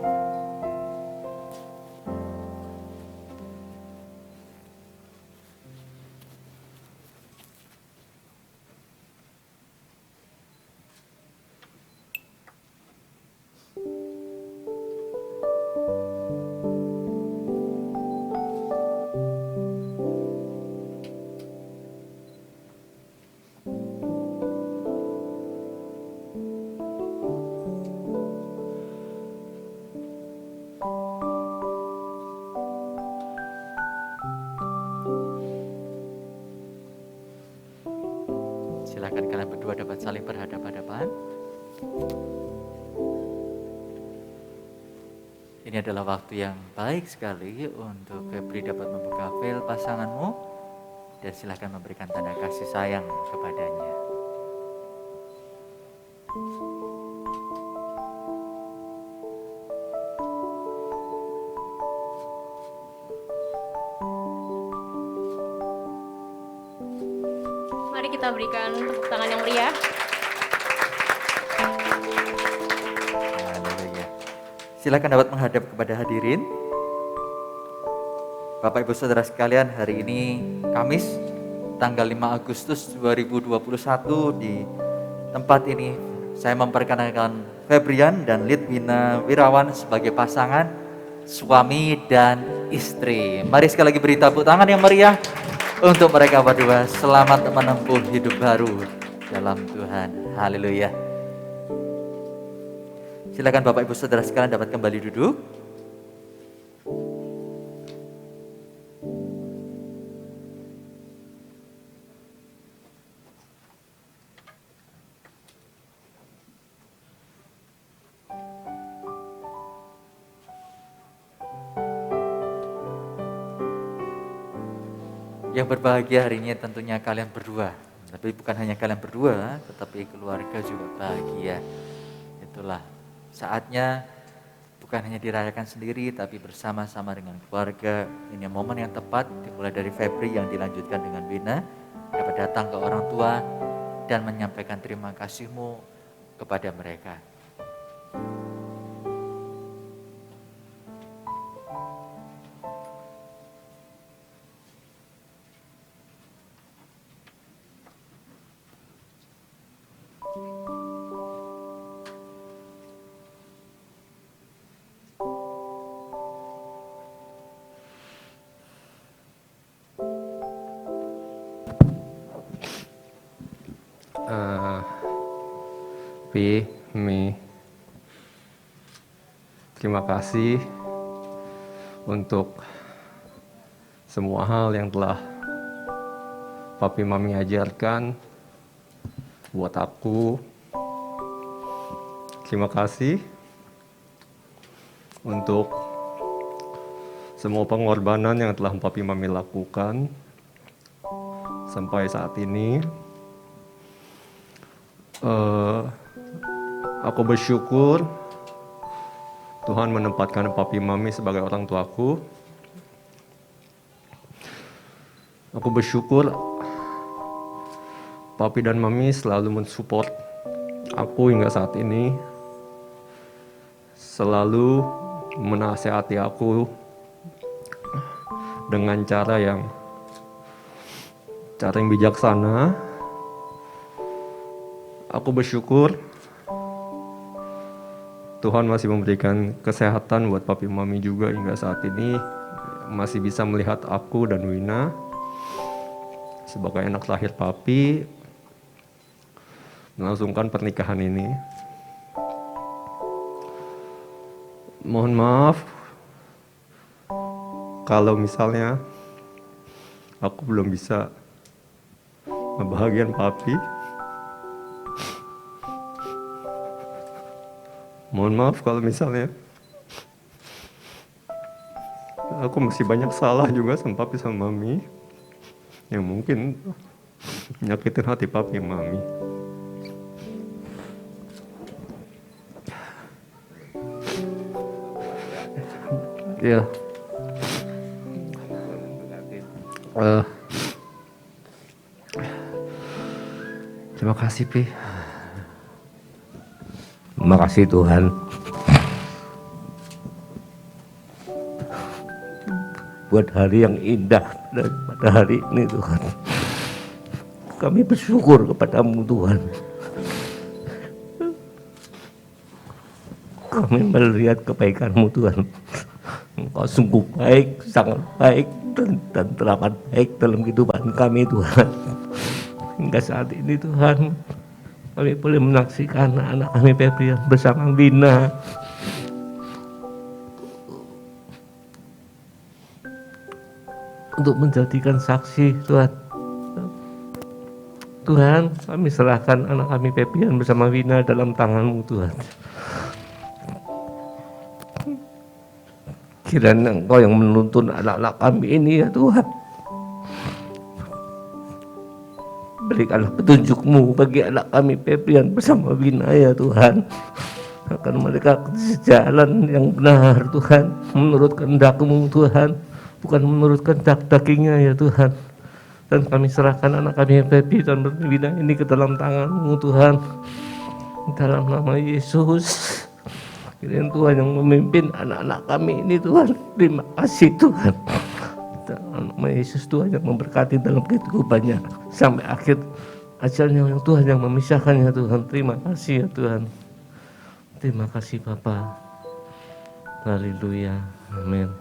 Silakan kalian berdua dapat saling berhadapan-hadapan. Ini adalah waktu yang baik sekali untuk Febri dapat membuka veil pasanganmu dan silakan memberikan tanda kasih sayang kepadanya. Mari kita berikan tepuk tangan yang meriah. Haleluya. Silakan dapat menghadap kepada hadirin. Bapak Ibu Saudara sekalian, hari ini Kamis tanggal 5 Agustus 2021 di tempat ini saya memperkenalkan Febrian dan Litwina Wirawan sebagai pasangan suami dan istri. Mari sekali lagi beri tepuk tangan yang meriah untuk mereka berdua. Selamat menempuh hidup baru dalam Tuhan. Haleluya. Silakan Bapak Ibu Saudara sekalian dapat kembali duduk. Yang berbahagia hari ini tentunya kalian berdua. Tapi bukan hanya kalian berdua, tetapi keluarga juga bahagia. Itulah saatnya bukan hanya dirayakan sendiri, tapi bersama-sama dengan keluarga. Ini momen yang tepat dimulai dari Febri yang dilanjutkan dengan Wina. Dapat datang ke orang tua dan menyampaikan terima kasihmu kepada mereka. Mi, terima kasih untuk semua hal yang telah Papi Mami ajarkan buat aku. Terima kasih untuk semua pengorbanan yang telah Papi Mami lakukan sampai saat ini. Aku bersyukur Tuhan menempatkan Papi Mami sebagai orang tuaku. Aku bersyukur Papi dan Mami selalu mensupport aku hingga saat ini. Selalu menasehati aku dengan cara yang bijaksana. Aku bersyukur Tuhan masih memberikan kesehatan buat Papi Mami juga hingga saat ini masih bisa melihat aku dan Wina sebagai anak lahir Papi melangsungkan pernikahan ini. Mohon maaf kalau misalnya aku belum bisa ngebahagiain Papi. Mohon maaf kalau misalnya aku masih banyak salah juga sama Papi sama Mami yang mungkin nyakitin hati Papi Mami. Ya. Terima kasih, Pi. Terima kasih Tuhan. Buat hari yang indah dan pada hari ini Tuhan. Kami bersyukur kepadamu Tuhan. Kami melihat kebaikan-Mu Tuhan. Engkau sungguh baik, sangat baik dan teramat baik dalam kehidupan kami Tuhan. Hingga saat ini Tuhan, kami boleh menyaksikan anak kami Febrian bersama Wina. Untuk menjadikan saksi Tuhan. Tuhan, kami serahkan anak kami Febrian bersama Wina dalam tangan-Mu Tuhan. kiranya Engkau yang menuntun anak-anak kami ini ya Tuhan. Berikanlah petunjuk-Mu bagi anak kami Febrian bersama Wina ya Tuhan. Akan mereka jalan yang benar Tuhan, menurut kehendak-Mu Tuhan, bukan menurut kehendak dagingnya ya Tuhan. Dan kami serahkan anak kami Febri dan Wina ini ke dalam tangan-Mu Tuhan. Dalam nama Yesus, kiranya Tuhan yang memimpin anak-anak kami ini Tuhan. Terima kasih Tuhan. Dalam nama Yesus, Tuhan yang memberkati dalam kehidupannya sampai akhir ajalnya, yang Tuhan yang memisahkannya Tuhan. Terima kasih ya Tuhan. Terima kasih Bapa. Haleluya. Amin.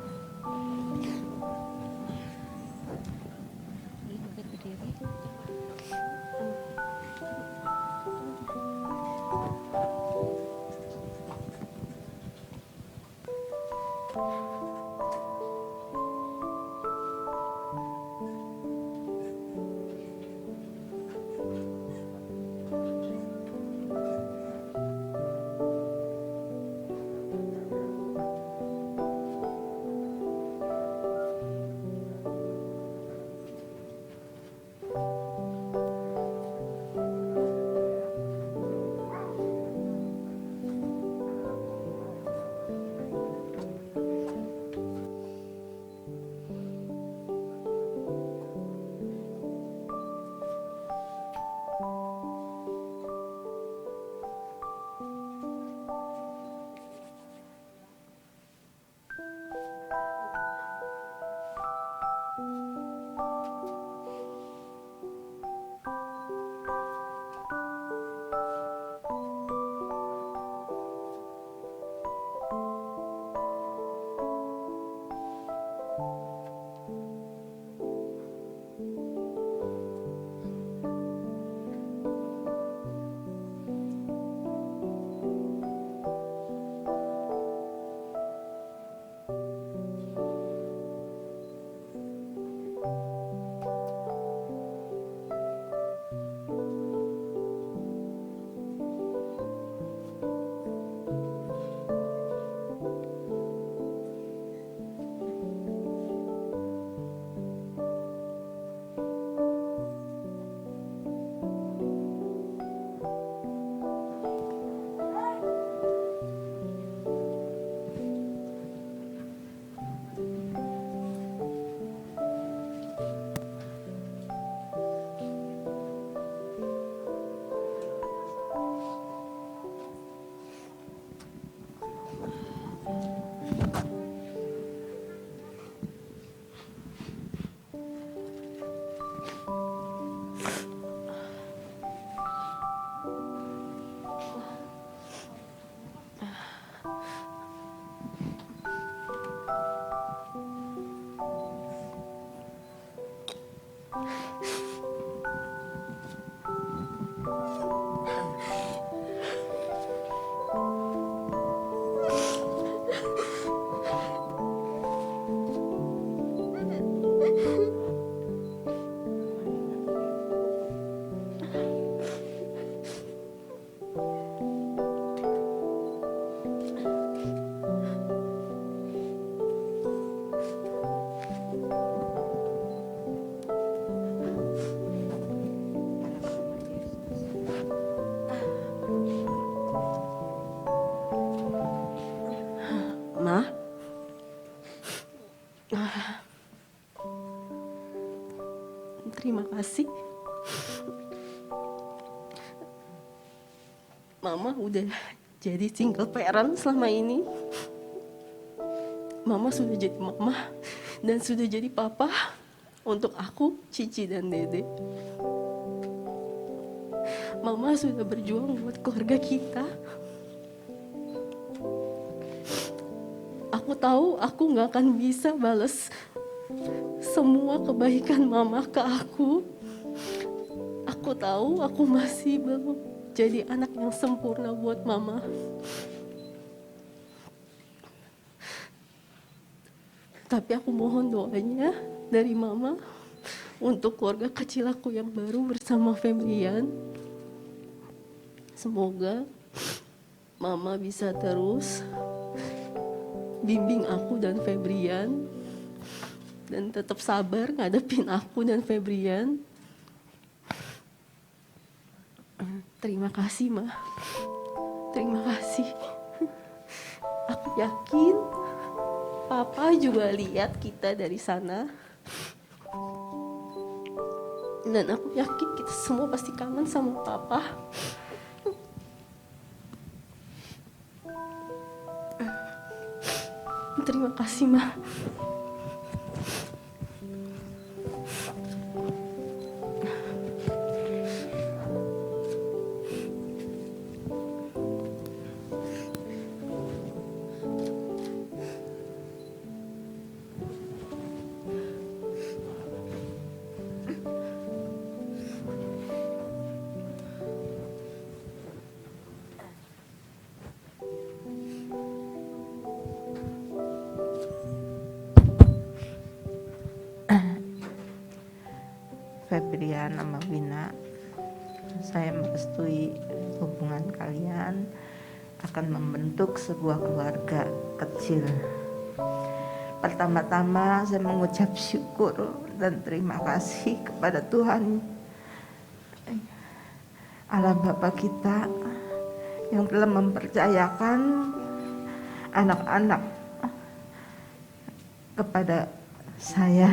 Terima kasih. Mama udah jadi single parent selama ini. Mama sudah jadi mama dan sudah jadi papa untuk aku, Cici, dan Dede. Mama sudah berjuang buat keluarga kita. Aku tahu aku gak akan bisa balas semua kebaikan mama ke aku. Aku tahu aku masih belum jadi anak yang sempurna buat mama. Tapi aku mohon doanya dari mama untuk keluarga kecil aku yang baru bersama Febrian. Semoga mama bisa terus bimbing aku dan Febrian, dan tetap sabar ngadepin aku dan Febrian. Terima kasih, Ma. Terima kasih. Aku yakin Papa juga lihat kita dari sana. Dan aku yakin kita semua pasti kangen sama Papa. Terima kasih, Ma. Febrian sama Wina, saya merestui hubungan kalian akan membentuk sebuah keluarga kecil. Pertama-tama saya mengucap syukur dan terima kasih kepada Tuhan Allah Bapa kita yang telah mempercayakan anak-anak kepada saya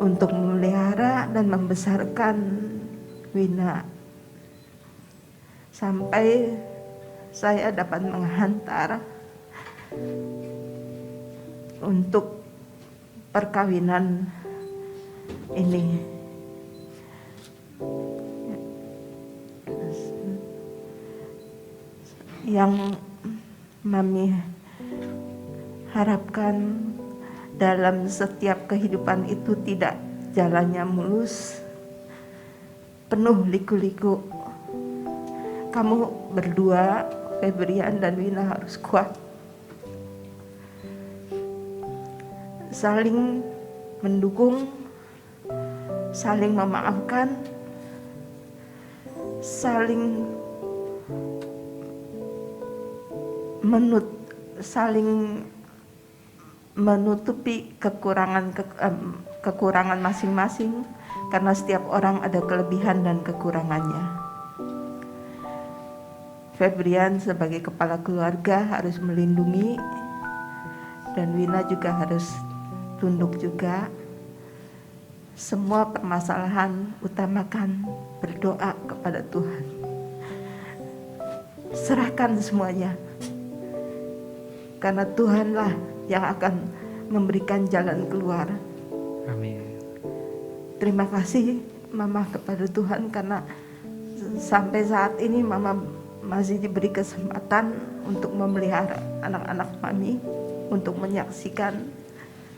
untuk memelihara dan membesarkan Wina sampai saya dapat menghantar untuk perkawinan ini. Yang Mami harapkan dalam setiap kehidupan itu tidak jalannya mulus, penuh liku-liku. Kamu berdua, Febrian dan Wina, harus kuat, saling mendukung, saling memaafkan, saling saling menutupi kekurangan masing-masing, karena setiap orang ada kelebihan dan kekurangannya. Febrian sebagai kepala keluarga harus melindungi, dan Wina juga harus tunduk juga. Semua permasalahan utamakan berdoa kepada Tuhan. Serahkan semuanya, karena Tuhanlah yang akan memberikan jalan keluar. Amin. Terima kasih Mama kepada Tuhan, karena sampai saat ini Mama masih diberi kesempatan untuk memelihara anak-anak Mami, untuk menyaksikan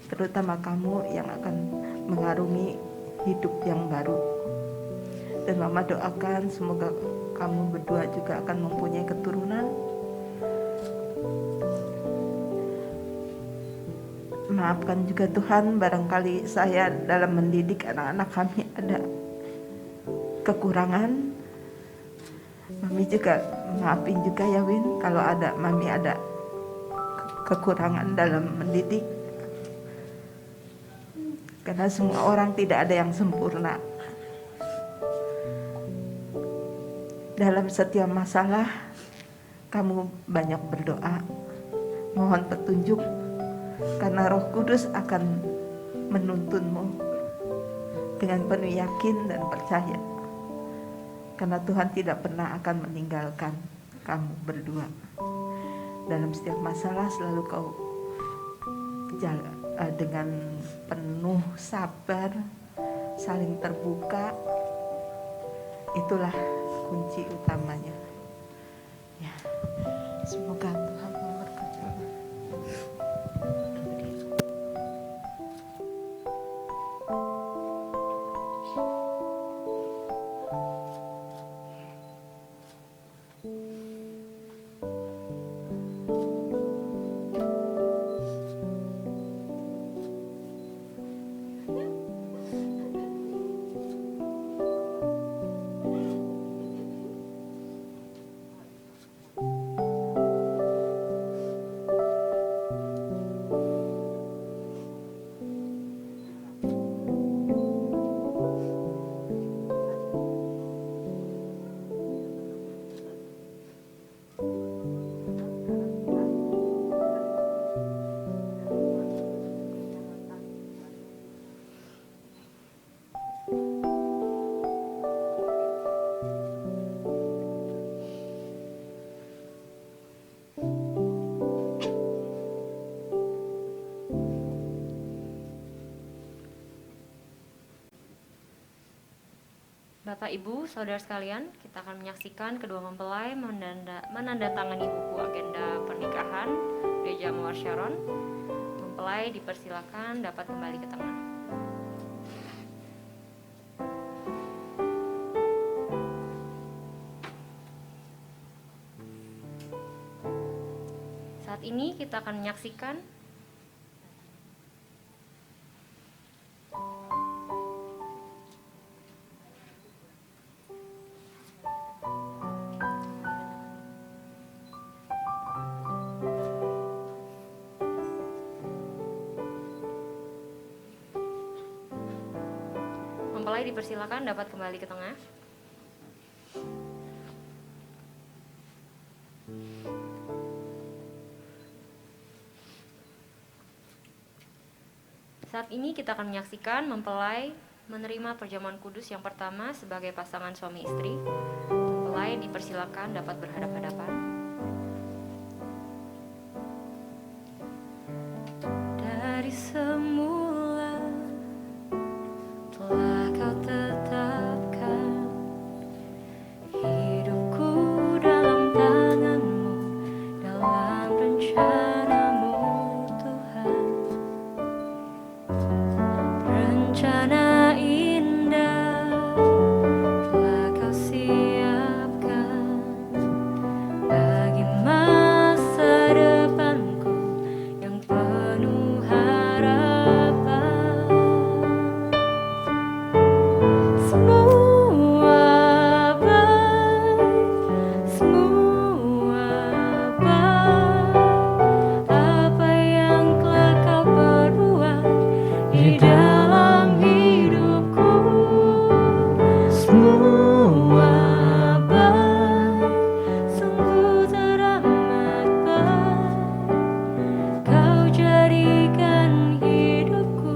terutama kamu yang akan mengarungi hidup yang baru. Dan Mama doakan semoga kamu berdua juga akan mempunyai keturunan. Maafkan juga Tuhan, barangkali saya dalam mendidik anak-anak kami ada kekurangan. Mami juga maafin juga ya Win, kalau ada Mami ada kekurangan dalam mendidik. Karena semua orang tidak ada yang sempurna. Dalam setiap masalah, kamu banyak berdoa, mohon petunjuk, karena Roh Kudus akan menuntunmu dengan penuh yakin dan percaya. Karena Tuhan tidak pernah akan meninggalkan kamu berdua. Dalam setiap masalah selalu kau dengan penuh sabar, saling terbuka. Itulah kunci utamanya. Ya, semoga Tuhan memberkati. Bapak, Ibu, Saudara sekalian, kita akan menyaksikan kedua mempelai menandatangani buku agenda pernikahan Gereja Mawar Sharon. Mempelai dipersilakan dapat kembali ke tengah. Saat ini kita akan menyaksikan mempelai dipersilakan dapat kembali ke tengah. Saat ini kita akan menyaksikan mempelai menerima perjamuan kudus yang pertama sebagai pasangan suami istri. Mempelai dipersilakan dapat berhadap-hadapan. Dari semula telah kau tetapkan hidupku dalam tanganmu, dalam rencanamu Tuhan. Rencana indah telah kau siapkan bagi masa depanku yang penuh harapan. Semua baik, apa yang telah kau perbuat di dalam hidupku. Semua baik, sungguh teramat baik. Kau jadikan hidupku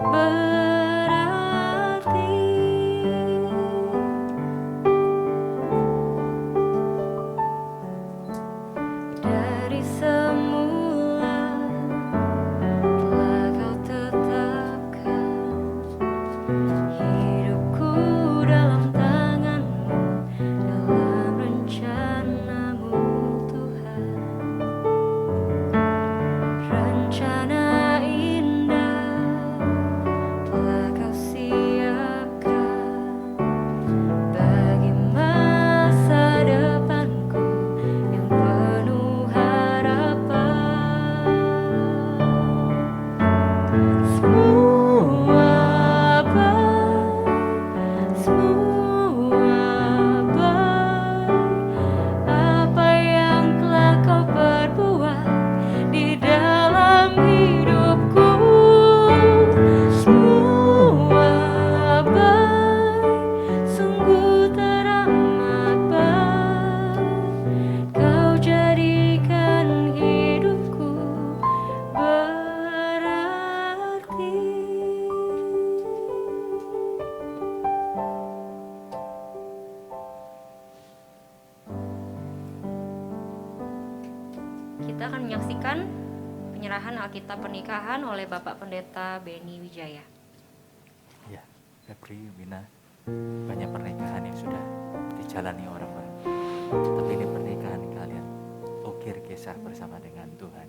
berarti. Dari semula telah kau tetapkan hidupku dalam tanganmu, dalam rencanamu Tuhan. Rencana indah telah kau siapkan bagi masa depanku yang penuh harapan. Semua baik, apa yang telah kau perbuat di dalam hidupku. Semua baik, sungguh teramat baik. Kau jadikan hidupku berarti. Kita akan menyaksikan penyerahan Alkitab pernikahan oleh Bapak Pendeta Beni Wijaya. Ya, Febri, Wina, banyak pernikahan yang sudah dijalani orang-orang. Tapi ini pernikahan kalian ukir kisah bersama dengan Tuhan.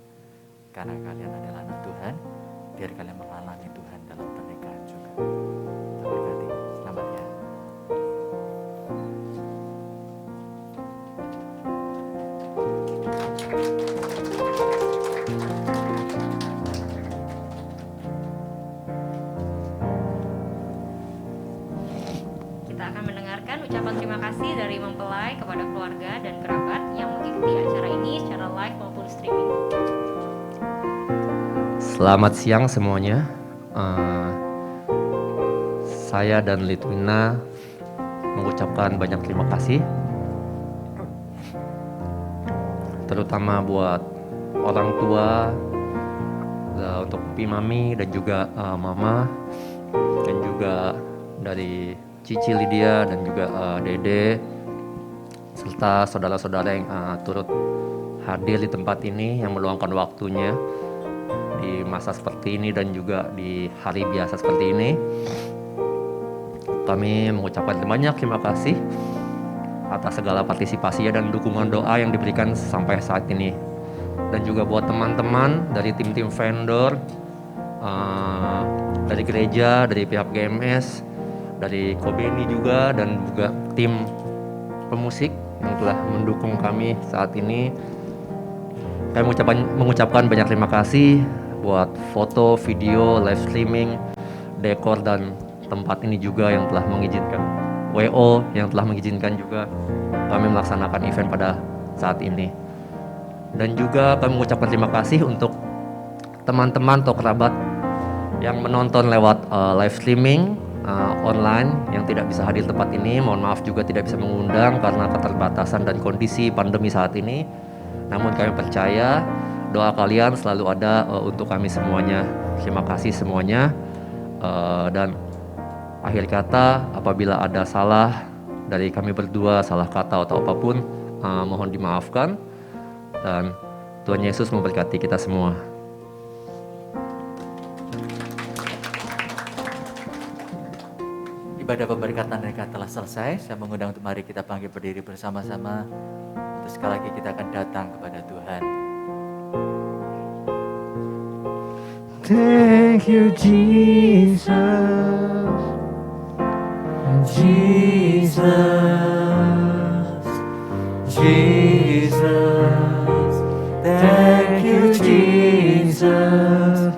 Karena kalian adalah anak Tuhan, biar kalian mengalami Tuhan dalam pernikahan juga. Tuhan berkati, selamat ya. Kita akan mendengarkan ucapan terima kasih dari mempelai kepada keluarga dan kerabat yang mengikuti acara ini secara live maupun streaming. Selamat siang semuanya. Saya dan Litwina mengucapkan banyak terima kasih, terutama buat orang tua, untuk Pi Mami dan juga Mama, dan juga dari Cici Lydia dan juga Dede, serta saudara-saudara yang turut hadir di tempat ini, yang meluangkan waktunya di masa seperti ini dan juga di hari biasa seperti ini. Kami mengucapkan banyak terima kasih atas segala partisipasinya dan dukungan doa yang diberikan sampai saat ini. Dan juga buat teman-teman dari tim-tim vendor, dari gereja, dari pihak GMS, dari Kobeni juga, dan juga tim pemusik yang telah mendukung kami saat ini. Kami mengucapkan banyak terima kasih buat foto, video, live streaming, dekor, dan tempat ini juga yang telah mengizinkan, WO yang telah mengizinkan juga kami melaksanakan event pada saat ini. Dan juga kami mengucapkan terima kasih untuk teman-teman atau kerabat yang menonton lewat live streaming online yang tidak bisa hadir tempat ini. Mohon maaf juga tidak bisa mengundang karena keterbatasan dan kondisi pandemi saat ini. Namun kami percaya doa kalian selalu ada untuk kami semuanya. Terima kasih semuanya. Dan akhir kata, apabila ada salah dari kami berdua, salah kata atau apapun, mohon dimaafkan. Dan Tuhan Yesus memberkati kita semua. Ibadah pemberkatan mereka telah selesai. Saya mengundang untuk mari kita bangkit berdiri bersama-sama. Terus sekali lagi kita akan datang kepada Tuhan. Thank you, Jesus. Jesus. Jesus. Thank you, Jesus.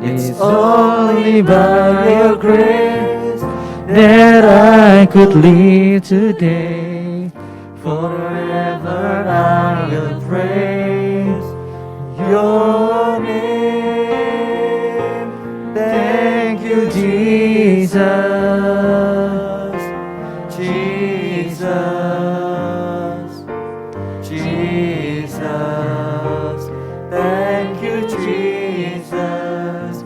It's only by your grace that I could live today. Forever I will praise your name. Thank you, Jesus. Jesus. Jesus. Thank you, Jesus.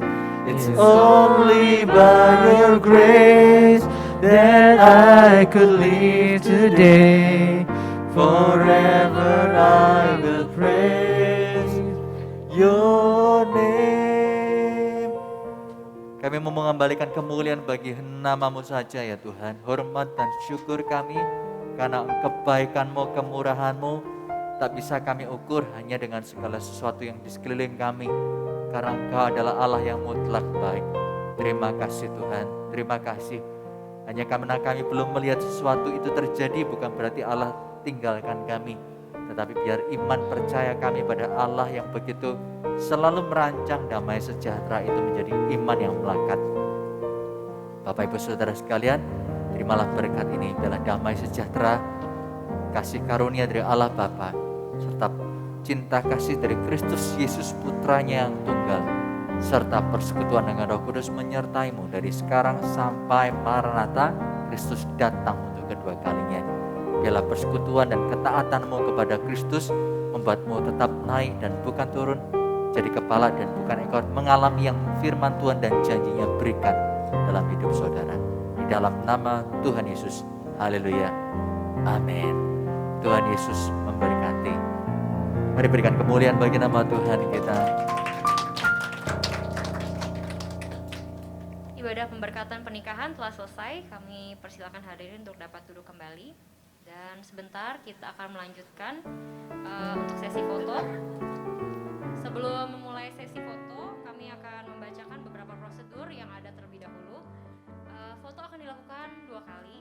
It's only by your grace that I could live today. Forever I will praise your name. Kami mau mengembalikan kemuliaan bagi nama-Mu saja ya Tuhan. Hormat dan syukur kami karena kebaikan-Mu, kemurahan-Mu tak bisa kami ukur hanya dengan segala sesuatu yang di sekeliling kami. Karena Engkau adalah Allah yang mutlak baik. Terima kasih Tuhan, terima kasih. Hanya karena kami belum melihat sesuatu itu terjadi bukan berarti Allah tinggalkan kami. Tetapi biar iman percaya kami pada Allah yang begitu selalu merancang damai sejahtera itu menjadi iman yang melekat. Bapak Ibu Saudara sekalian, terimalah berkat ini, adalah damai sejahtera, kasih karunia dari Allah Bapa, serta cinta kasih dari Kristus Yesus Putranya yang tunggal, serta persekutuan dengan Roh Kudus menyertai-Mu dari sekarang sampai Maranatha, Kristus datang untuk kedua kalinya. Biarlah persekutuan dan ketaatan-Mu kepada Kristus membuat-Mu tetap naik dan bukan turun, jadi kepala dan bukan ekor, mengalami yang firman Tuhan dan janjinya berikan dalam hidup saudara. Di dalam nama Tuhan Yesus, haleluya, amin. Tuhan Yesus memberkati. Mari berikan kemuliaan bagi nama Tuhan kita. Ibadah pemberkatan pernikahan telah selesai. Kami persilakan hadirin untuk dapat duduk kembali. Dan sebentar kita akan melanjutkan untuk sesi foto. Sebelum memulai sesi foto, kami akan membacakan beberapa prosedur yang ada terlebih dahulu. Foto akan dilakukan 2 kali.